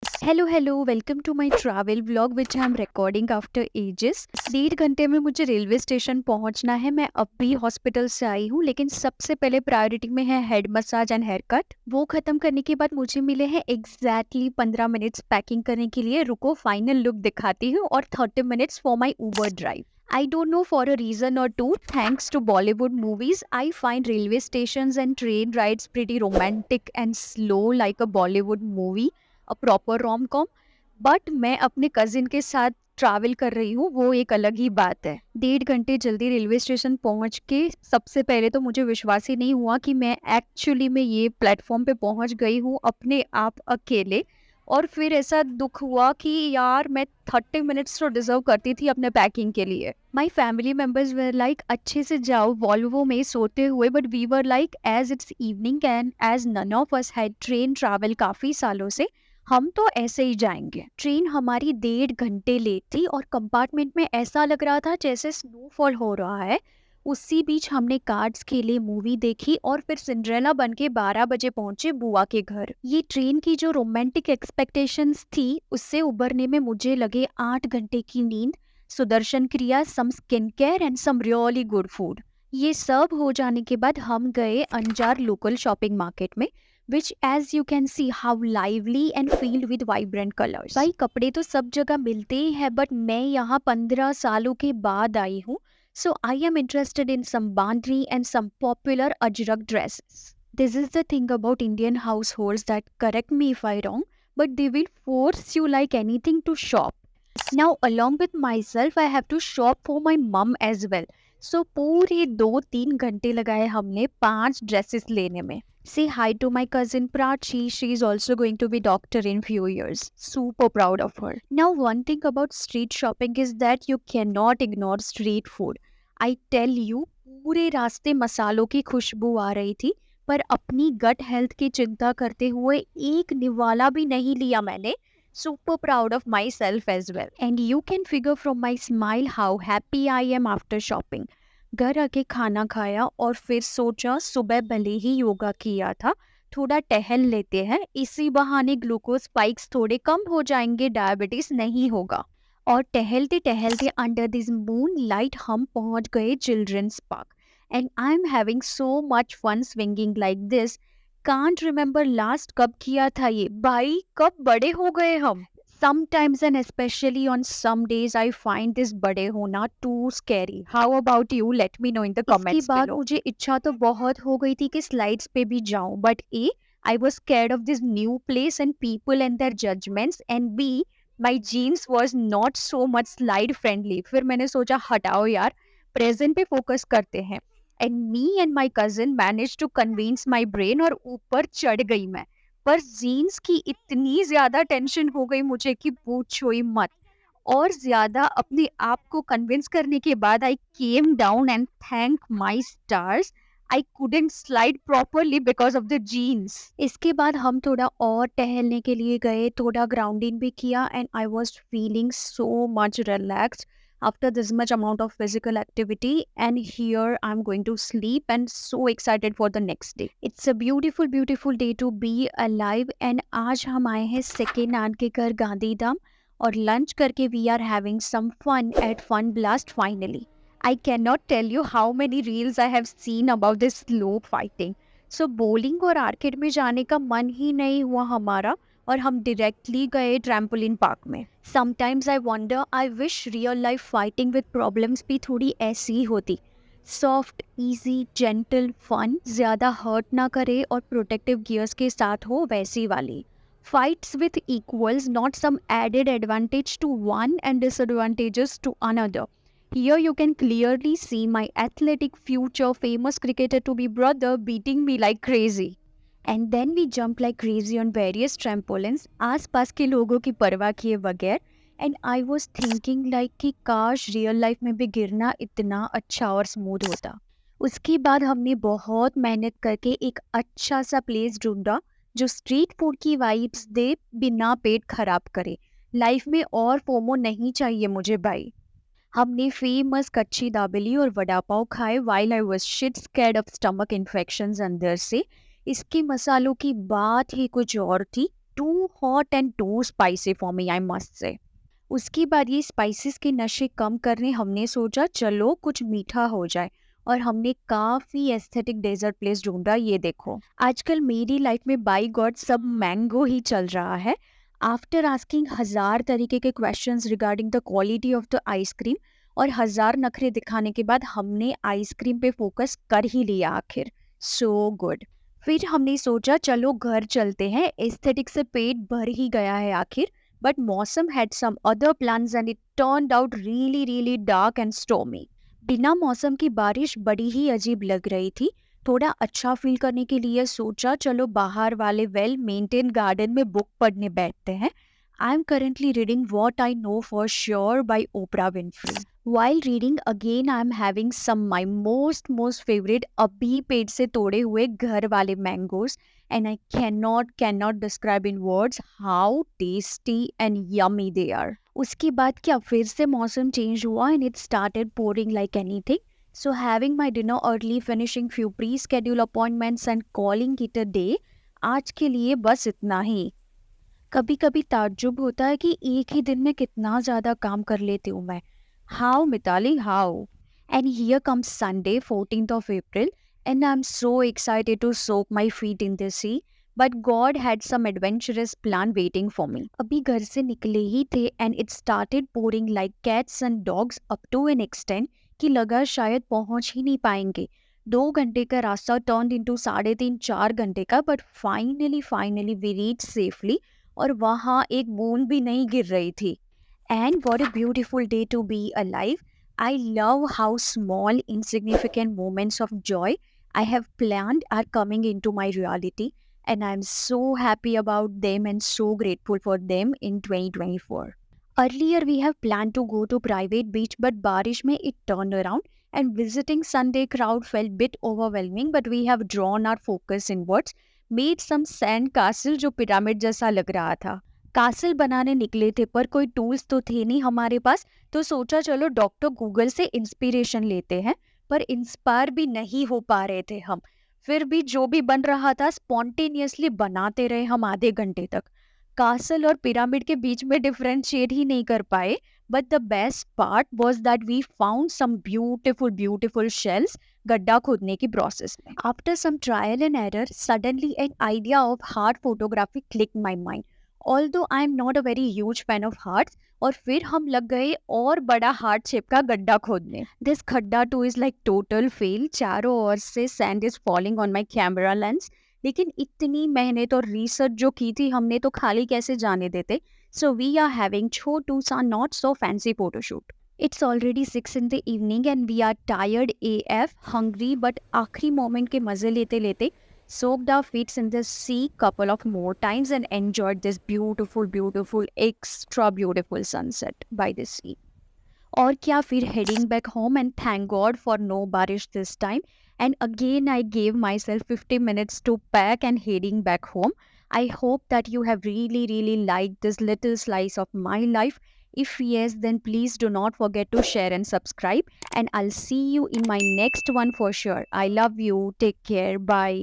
Hello welcome to my travel vlog which I am recording after ages. 1.5 घंटे में मुझे railway station पहुंचना है। मैं अब भी हॉस्पिटल से आई हूँ, लेकिन सबसे पहले प्रायोरिटी में है head massage and hair cut. वो खत्म करने के बाद मुझे मिले हैं एग्जैक्टली 15 मिनट्स पैकिंग करने के लिए। रुको फाइनल लुक दिखाती हूँ, और 30 minutes for my Uber drive. I don't know, for a reason or two, thanks to Bollywood movies, I find railway stations and train rides pretty romantic and slow like a Bollywood movie, a proper rom-com. But मैं अपने cousin के साथ travel कर रही हूँ, वो एक अलग ही बात है। 1.5 घंटे जल्दी रेलवे स्टेशन पहुँच के सबसे पहले तो मुझे विश्वास ही नहीं हुआ कि मैं एक्चुअली में ये प्लेटफॉर्म पे पहुँच गई हूँ अपने आप अकेले। और फिर ऐसा दुख हुआ कि यार मैं 30 मिनट्स तो डिजर्व करती थी अपने पैकिंग के लिए। My family members were like अच्छे से जाओ वॉल्वो में सोते हुए, but we were like as it's evening and as none of us had train travel काफी सालों से, हम तो ऐसे ही जाएंगे। ट्रेन हमारी 1.5 घंटे लेट थी और कंपार्टमेंट में ऐसा लग रहा था जैसे स्नोफॉल हो रहा है। उसी बीच हमने कार्ड्स खेले, मूवी देखी और फिर सिंड्रेला बन के 12 बजे पहुंचे बुआ के घर। ये ट्रेन की जो रोमांटिक एक्सपेक्टेशंस थी उससे उबरने में मुझे लगे 8 घंटे की नींद, Sudarshan Kriya, some skin care and some really good food. ये सब हो जाने के बाद हम गए अंजार लोकल शॉपिंग मार्केट में, which as you can see how lively and filled with vibrant colors। भाई कपड़े तो सब जगह मिलते ही है, बट मैं यहाँ 15 सालों के बाद आई हूँ, so I am interested in some bandhani and some popular ajrak dresses. This is the thing about Indian households that, correct me if I wrong, but they will force you like anything to shop. Now along with myself I have to shop for my mum as well. So पूरे 2-3 घंटे लगाए हमने 5 dresses लेने में। Say hi to my cousin Prachi. She is also going to be doctor in few years. Super proud of her. Now one thing about street shopping is that you cannot ignore street food. I tell you, पूरे रास्ते मसालों की खुशबू आ रही थी, पर अपनी gut health की चिंता करते हुए एक निवाला भी नहीं लिया मैंने। Super proud of myself as well. And you can figure from my smile how happy I am after shopping. घर आके खाना खाया और फिर सोचा सुबह भले ही योगा किया था, थोड़ा टहल लेते हैं, इसी बहाने ग्लूकोज स्पाइक्स थोड़े कम हो जाएंगे, डायबिटीज नहीं होगा। और टहलते टहलते अंडर दिस मून लाइट हम पहुंच गए children's park, and I am having so much fun swinging like this. Can't remember last कब किया था ये, भाई कब बड़े हो गए हम। Sometimes and especially on some days I find this बड़े होना too scary. How about you? Let me know in the comments इसके बाद below. मुझे इच्छा तो बहुत हो गई थी कि स्लाइड्स पे भी जाऊं, but A, I was scared of this new place and people and their judgments, and B, my jeans was not so much slide friendly. फिर मैंने सोचा हटाओ यार, प्रेजेंट पे फोकस करते हैं। And me and my cousin managed to convince my brain और ऊपर चढ़ गई मैं। पर जीन्स की इतनी ज्यादा टेंशन हो गई मुझे कि पूछो ही मत। और ज्यादा अपने आप को कन्विंस करने के बाद I came down and thank my stars, I couldn't slide properly because of the jeans. इसके बाद हम थोड़ा और टहलने के लिए गए, थोड़ा ग्राउंडिंग भी किया, and I was feeling so much relaxed after this much amount of physical activity, and here I'm going to sleep and so excited for the next day. It's a beautiful day to be alive, and आज हम आए हैं second aunt के घर गांधीधाम, और lunch करके we are having some fun at Fun Blast finally. I cannot tell you how many reels I have seen about this slow fighting. So bowling और arcade में जाने का मन ही नहीं हुआ हमारा, और हम डायरेक्टली गए ट्रैम्पोलिन पार्क में। Sometimes I wonder, I wish real life fighting with problems भी थोड़ी ऐसी ही होती। सॉफ्ट, इजी, जेंटल, फन, ज़्यादा हर्ट ना करे और प्रोटेक्टिव गियर्स के साथ हो, वैसी वाली। Fights with equals, not some added advantage to one and disadvantages to another. Here you can clearly see my athletic future famous cricketer to be brother beating me like crazy. And then we jumped like crazy on various trampolines, आस-पास के लोगों की परवाह किए बगैर, and I was thinking like कि काश real life में भी गिरना इतना अच्छा और स्मूथ होता। उसके बाद हमने बहुत मेहनत करके एक अच्छा सा प्लेस ढूंढा जो स्ट्रीट फूड की वाइब्स दे, बिना पेट खराब करे। लाइफ में और फोमो नहीं चाहिए मुझे भाई। हमने फेमस कच्ची दाबेली और वड़ा पाव खाए while I was shit scared of stomach infections अंदर से। इसके मसालों की बात ही कुछ और थी, too hot and too spicy for me, I must say. उसके बाद ये स्पाइसेस के नशे कम करने हमने सोचा चलो कुछ मीठा हो जाए, और हमने काफ़ी एस्थेटिक डेजर्ट प्लेस ढूंढा। ये देखो, आजकल मेरी लाइफ में बाई गॉड सब मैंगो ही चल रहा है। आफ्टर आस्किंग हजार तरीके के questions regarding the quality of the ice cream और हजार नखरे दिखाने के बाद हमने आइसक्रीम पे फोकस कर ही लिया आखिर। So good. फिर हमने सोचा चलो घर चलते हैं, एस्थेटिक से पेट भर ही गया है आखिर। But मौसम had some other plans and it turned out really really dark and stormy. बिना मौसम की बारिश बड़ी ही अजीब लग रही थी। थोड़ा अच्छा फील करने के लिए सोचा चलो बाहर वाले वेल मेंटेन गार्डन में बुक पढ़ने बैठते हैं। I am currently reading what I know for sure by opener Winfrey. While reading again, I am having some my most favorite अभी पेड़ से तोड़े हुए घर वाले mangoes, and I cannot describe in words how tasty and yummy they are. उसके बाद क्या फिर से मौसम चेंज हुआ and it started pouring like anything. So having my dinner early, finishing few pre-scheduled appointments and calling it a day. आज के लिए बस इतना ही। कभी कभी ताज्जुब होता है कि एक ही दिन में कितना ज़्यादा काम कर लेती हूँ मैं। How, Mitali, how? And here comes Sunday, 14th of April, and I'm so excited to soak my feet in the sea. But God had some adventurous plan waiting for me. अभी घर से निकले ही थे and it started pouring like cats and dogs up to an extent कि लगा शायद पहुंच ही नहीं पाएंगे। 2 घंटे का रास्ता turned into 3.5-4 घंटे का, but finally we reached safely और वहाँ एक बूंद भी नहीं गिर रही थी। And what a beautiful day to be alive. I love how small, insignificant moments of joy I have planned are coming into my reality, and I'm so happy about them and so grateful for them in 2024. Earlier, we have planned to go to private beach, but barish mein it turned around, and visiting Sunday crowd felt bit overwhelming, but we have drawn our focus inwards, made some sand castle जो pyramid जैसा लग रहा था। Castle बनाने निकले थे पर कोई टूल्स तो थे नहीं हमारे पास, तो सोचा चलो डॉक्टर गूगल से इंस्पिरेशन लेते हैं, पर इंस्पायर भी नहीं हो पा रहे थे हम। फिर भी जो भी बन रहा था स्पॉन्टेनियसली बनाते रहे हम आधे घंटे तक। कासल और पिरामिड के बीच में डिफरेंशिएट ही नहीं कर पाए, but the best part was that we found some beautiful shells गड्ढा खोदने की प्रोसेस में। After some trial and error, suddenly an idea of heart photography click my mind. Although I am not a very huge fan of hearts, और फिर हम लग गए और बड़ा हार्ट शेप का गड्ढा खोदने। दिस खड्डा two is like total fail. चारों ओर से sand is falling on my camera lens, लेकिन इतनी मेहनत और रिसर्च जो की थी हमने तो खाली कैसे जाने देते। सो वी आर हैविंग छोटू सा not so fancy photoshoot. It's already 6 in the evening and we are tired AF, hungry, but आखिरी मोमेंट के मजे लेते लेते soaked our feet in the sea couple of more times and enjoyed this beautiful, extra beautiful sunset by the sea. और क्या, फिर heading back home and thank God for no बारिश this time. And again I gave myself 50 minutes to pack and heading back home. I hope that you have really liked this little slice of my life. If yes, then please do not forget to share and subscribe. And I'll see you in my next one for sure. I love you. Take care. Bye.